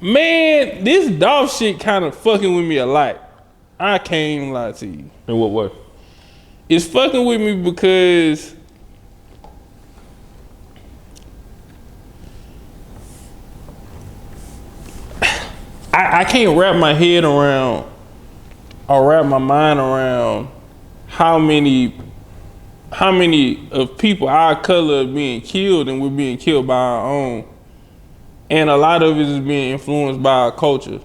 Man, this Dolph shit kind of fucking with me a lot. I can't even lie to you. In what way? It's fucking with me because I can't wrap my head around or wrap my mind around how many of people our color are being killed, and we're being killed by our own. And a lot of it is being influenced by our culture,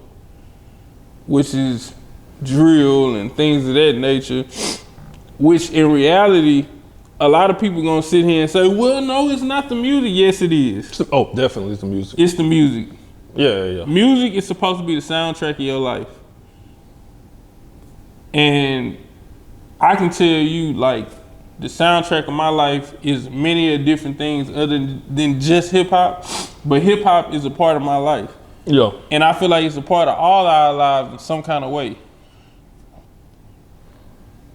which is drill and things of that nature, which in reality, a lot of people gonna sit here and say, well, no, it's not the music. Yes, it is. Oh, definitely it's the music. It's the music. Yeah. Music is supposed to be the soundtrack of your life. And I can tell you, like, the soundtrack of my life is many of different things other than just hip hop, but hip hop is a part of my life. Yeah. And I feel like it's a part of all our lives in some kind of way.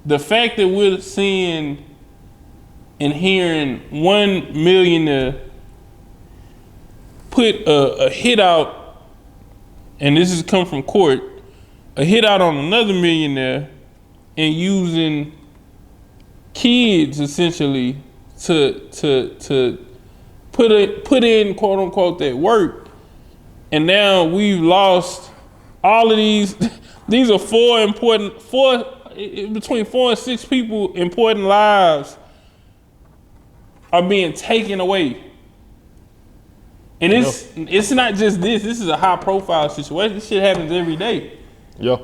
The fact that we're seeing and hearing one millionaire put a hit out, and this has come from court, a hit out on another millionaire and using kids essentially to put in quote unquote that work, and now we've lost all of these. These are between 4 and 6 people, important lives are being taken away. And it's not just this. This is a high profile situation. This shit happens every day. Yeah.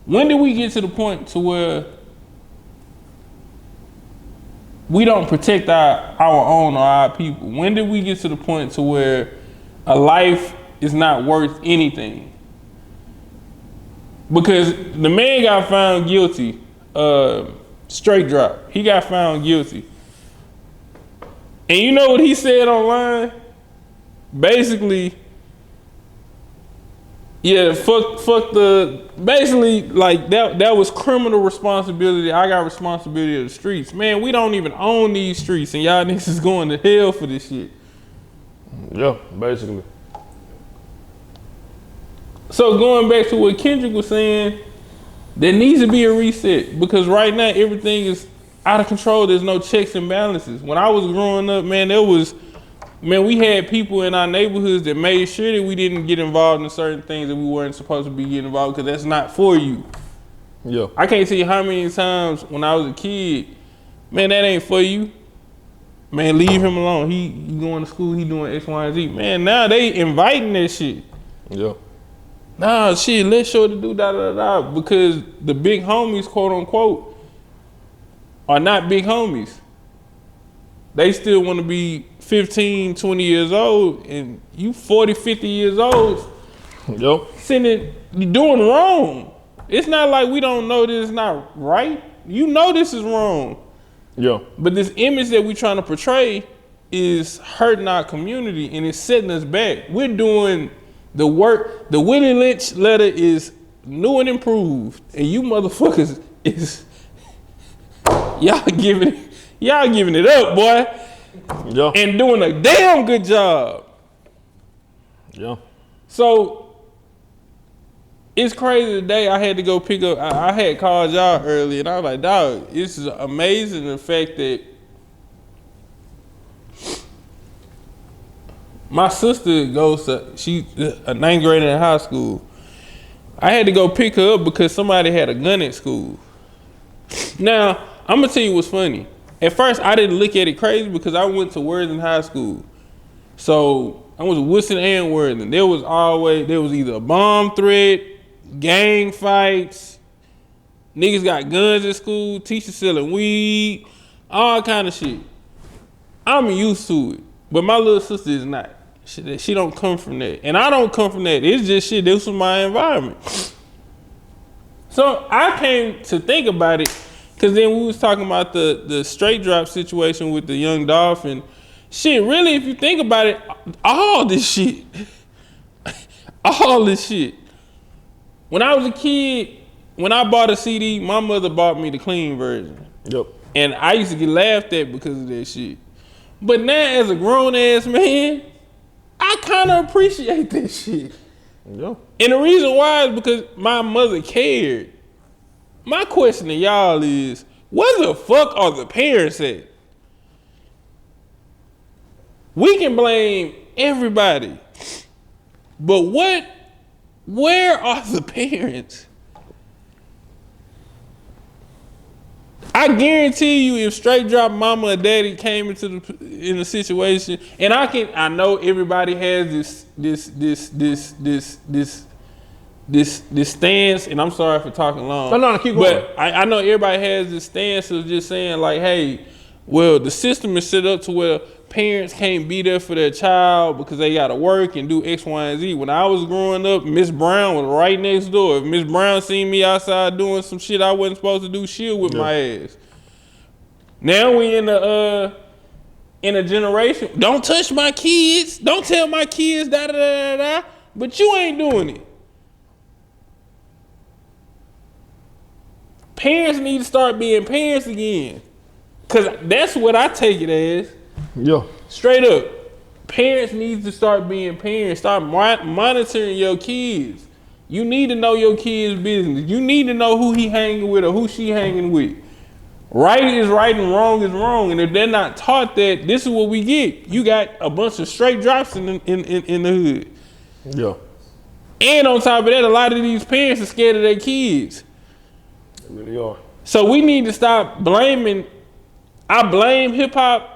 When did we get to the point to where we don't protect our own or our people? When did we get to the point to where a life is not worth anything? Because the man got found guilty, straight drop. He got found guilty. And you know what he said online? Basically, yeah, basically, like, that was criminal responsibility. I got responsibility of the streets. Man, we don't even own these streets, and y'all niggas is going to hell for this shit. Yeah, basically. So going back to what Kendrick was saying, there needs to be a reset, because right now everything is out of control. There's no checks and balances. When I was growing up, we had people in our neighborhoods that made sure that we didn't get involved in certain things that we weren't supposed to be getting involved, because that's not for you. Yeah. I can't tell you how many times when I was a kid, man, that ain't for you. Man, leave him alone. He going to school, he doing X, Y, and Z. Man, now they inviting that shit. Yeah. Nah, shit, let's show the do da, because the big homies, quote unquote, are not big homies. They still want to be 15, 20 years old, and you 40, 50 years old, Yep. you doing wrong. It's not like we don't know this is not right. You know this is wrong. Yeah. But this image that we're trying to portray is hurting our community, and it's setting us back. We're doing the work. The Willie Lynch letter is new and improved, and you motherfuckers is y'all giving it up, boy. Yeah. And doing a damn good job. Yeah. So it's crazy today. I had to go pick up. I had called y'all early, and I was like, dog, this is amazing, the fact that my sister she's a 9th grader in high school. I had to go pick her up because somebody had a gun at school. Now, I'm gonna tell you what's funny. At first, I didn't look at it crazy because I went to Worthing High School. So I was Woodson and Worthing. There was either a bomb threat, gang fights, niggas got guns at school, teachers selling weed, all kind of shit. I'm used to it, but my little sister is not. She don't come from that, and I don't come from that. It's just shit. This was my environment. So I came to think about it, because then we was talking about the straight drop situation with the Young Dolph and shit. Really, if you think about it, all this shit. When I was a kid, when I bought a CD, my mother bought me the clean version. Yep. And I used to get laughed at because of that shit. But now, as a grown ass man, I kind of appreciate that shit. Yeah. And the reason why is because my mother cared. My question to y'all is, where the fuck are the parents at? We can blame everybody, but where are the parents? I guarantee you, if straight drop mama or daddy came in a situation, and I know everybody has this stance, and I'm sorry for talking long. No, keep going. But I know everybody has this stance of just saying like, hey, well, the system is set up to where parents can't be there for their child because they gotta work and do X, Y, and Z. When I was growing up, Miss Brown was right next door. If Miss Brown seen me outside doing some shit I wasn't supposed to do, she'll whip my ass. Now we in a generation, don't touch my kids, don't tell my kids da da da da, but you ain't doing it. Parents need to start being parents again. Cause that's what I take it as. Yeah. Straight up. Parents need to start being parents. Start monitoring your kids. You need to know your kids' business. You need to know who he hanging with or who she hanging with. Right is right and wrong is wrong. And if they're not taught that, this is what we get. You got a bunch of straight drops in the hood. Yeah. And on top of that, a lot of these parents are scared of their kids. They really are. So we need to stop blaming. I blame hip hop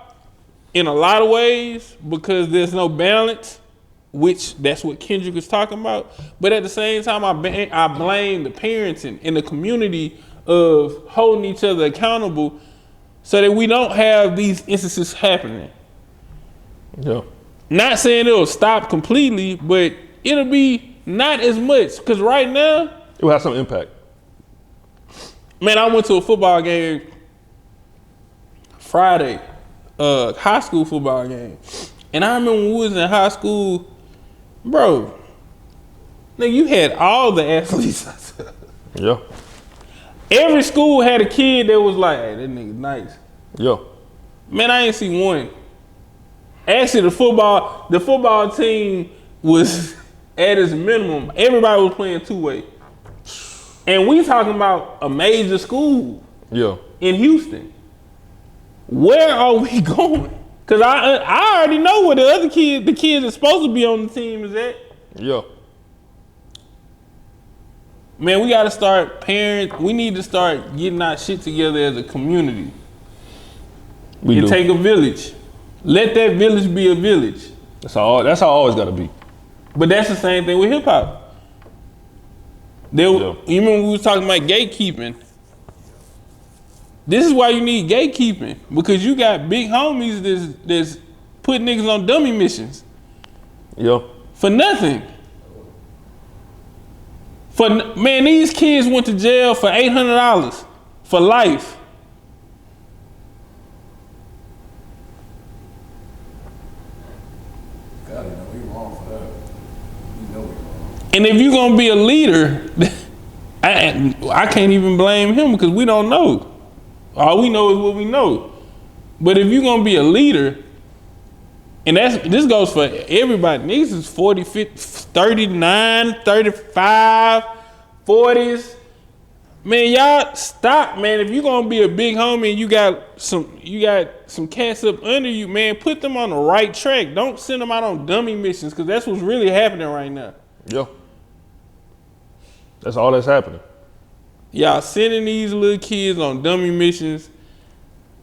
in a lot of ways because there's no balance, which that's what Kendrick was talking about. But at the same time, I blame the parenting and the community of holding each other accountable so that we don't have these instances happening. Yeah. Not saying it'll stop completely, but it'll be not as much. Because right now, it will have some impact. Man, I went to a football game Friday, high school football game. And I remember when we was in high school, bro, nigga, you had all the athletes. Yeah. Every school had a kid that was like, hey, that nigga nice. Yeah. Man, I ain't see one. Actually, the football team was at its minimum. Everybody was playing two-way. And we talking about a major school. Yeah. In Houston. Where are we going? Cause I already know where the kids that's supposed to be on the team is at. Yeah. Man, we gotta start we need to start getting our shit together as a community. We do. Take a village. Let that village be a village. That's how it always gotta be. But that's the same thing with hip hop. You remember we was talking about gatekeeping. This is why you need gatekeeping, because you got big homies that's putting niggas on dummy missions. Yeah. For nothing. Man, these kids went to jail for $800 for life. God, you know, we wrong for that. You know we wrong. And if you're gonna be a leader, I can't even blame him because we don't know. All we know is what we know. But if you're gonna be a leader, and this goes for everybody. Niggas is 40, 50, 39, 35, 40s. Man, y'all stop, man. If you're gonna be a big homie and you got some cats up under you, man, put them on the right track. Don't send them out on dummy missions, because that's what's really happening right now. Yeah. That's all that's happening. Y'all sending these little kids on dummy missions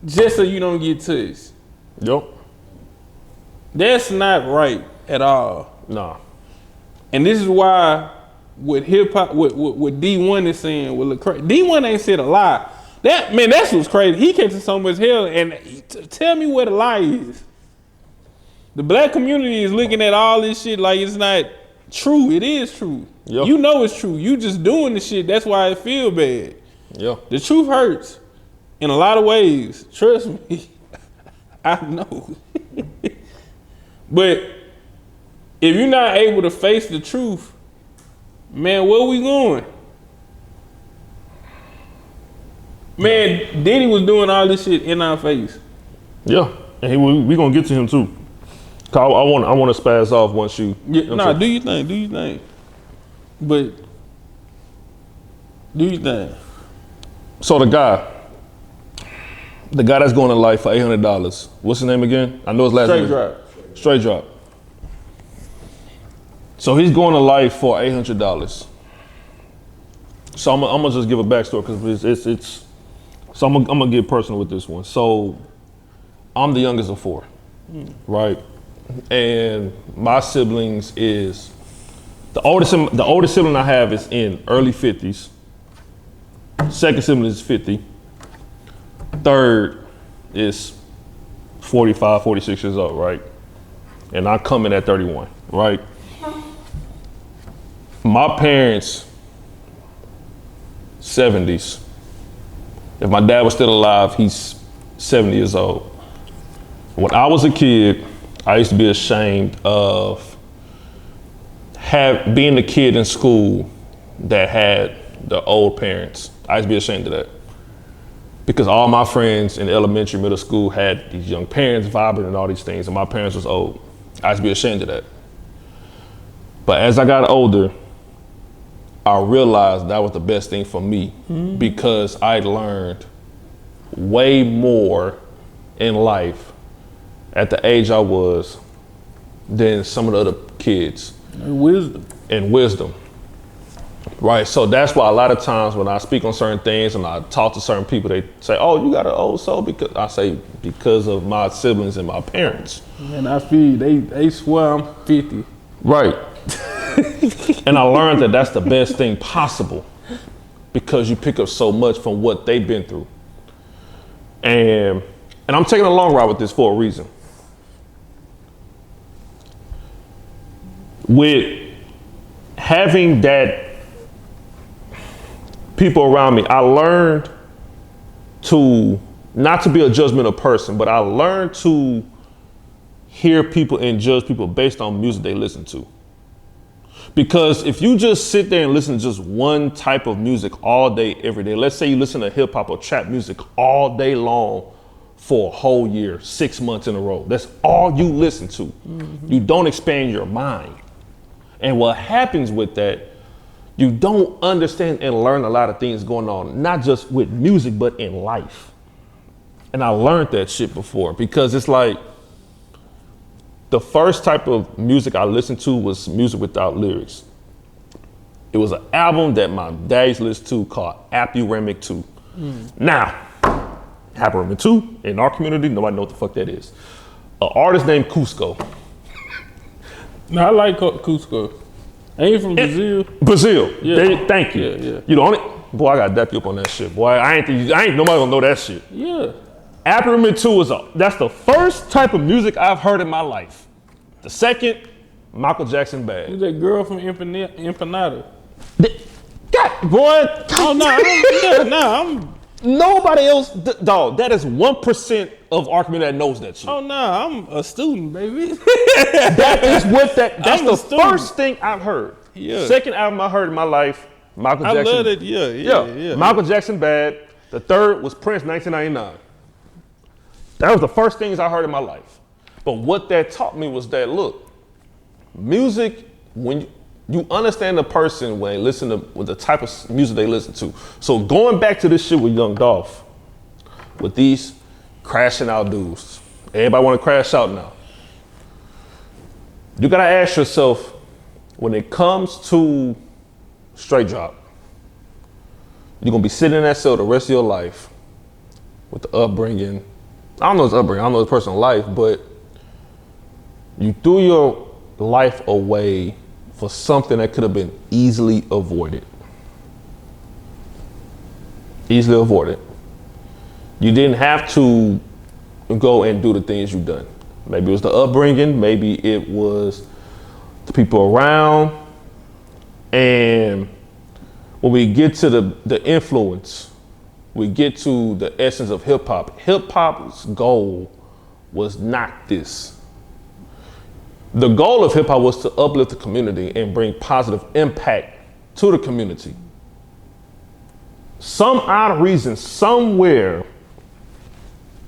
just so you don't get touched. Yep. That's not right at all. Nah. And this is why what hip hop, what D1 is saying, D1 ain't said a lie. That's what's crazy. He catching so much hell, and tell me where the lie is. The black community is looking at all this shit like it's not true. It is true. Yep. You know it's true. You just doing the shit. That's why it feel bad. Yeah. The truth hurts in a lot of ways. Trust me. I know. But if you're not able to face the truth, man, where we going? Man, Diddy was doing all this shit in our face. Yeah, and we gonna get to him too. I want to spaz off once you. Yeah, do you think? But do you think? So the guy that's going to life for $800. What's his name again? I know his last name. Straight drop. So he's going to life for $800. So I'm gonna just give a backstory because it's. So I'm gonna get personal with this one. So I'm the youngest of 4, right? And my siblings is the oldest sibling I have is in early 50s. Second sibling is 50. Third is 45, 46 years old, right? And I come in at 31, right? My parents, 70s. If my dad was still alive, he's 70 years old. When I was a kid, I used to be ashamed of being the kid in school that had the old parents. I used to be ashamed of that. Because all my friends in elementary, middle school had these young parents, vibrant and all these things, and my parents was old. I used to be ashamed of that. But as I got older, I realized that was the best thing for me because I learned way more in life at the age I was than some of the other kids. And wisdom. Right, so that's why a lot of times when I speak on certain things and I talk to certain people, they say, "Oh, you got an old soul," because I say because of my siblings and my parents. And I feel they swear I'm 50. Right. And I learned that that's the best thing possible because you pick up so much from what they've been through. And I'm taking a long ride with this for a reason. With having that people around me, I learned to not to be a judgmental person, but I learned to hear people and judge people based on music they listen to. Because if you just sit there and listen to just one type of music all day, every day, let's say you listen to hip hop or trap music all day long for a whole year, 6 months in a row, that's all you listen to. You don't expand your mind. And what happens with that, you don't understand and learn a lot of things going on, not just with music, but in life. And I learned that shit before because it's like, the first type of music I listened to was music without lyrics. It was an album that my dad used to listen to called Remic 2. Now, Remic 2, in our community, nobody know what the fuck that is. An artist named Cusco. No, I like Cusco. Ain't you from Brazil? Brazil. Yeah. Thank you. Yeah. You the only boy. I gotta dap you up on that shit, boy. I ain't nobody gonna know that shit. Yeah. Remic 2 that's the first type of music I've heard in my life. The second, Michael Jackson Bad. Who's that girl from Empanada? God, boy. Oh no, Nobody else, dog. That is 1% of our community that knows that shit. Oh no, I'm a student, baby. That is what that. That's I'm the a student. first thing I've heard. Yeah. Second album I heard in my life, Michael Jackson. I love it. Yeah. Michael Jackson Bad. The third was Prince, 1999. That was the first things I heard in my life. But what that taught me was that, look, music, when you understand the person when they listen to with the type of music they listen to. So going back to this shit with Young Dolph, with these crashing out dudes, everybody want to crash out now. You gotta ask yourself, when it comes to straight drop, you're gonna be sitting in that cell the rest of your life with the upbringing. I don't know his upbringing, I don't know his personal life, but you threw your life away for something that could have been easily avoided. Easily avoided. You didn't have to go and do the things you've done. Maybe it was the upbringing, maybe it was the people around. And when we get to the influence, we get to the essence of hip hop. Hip hop's goal was not this. The goal of hip hop was to uplift the community and bring positive impact to the community. Some odd reason, somewhere,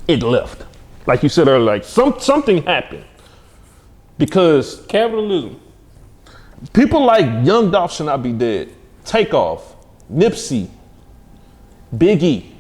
it left. Like you said earlier, like something happened. Because Capitalism. People like Young Dolph should not be dead. Takeoff, Nipsey, Biggie,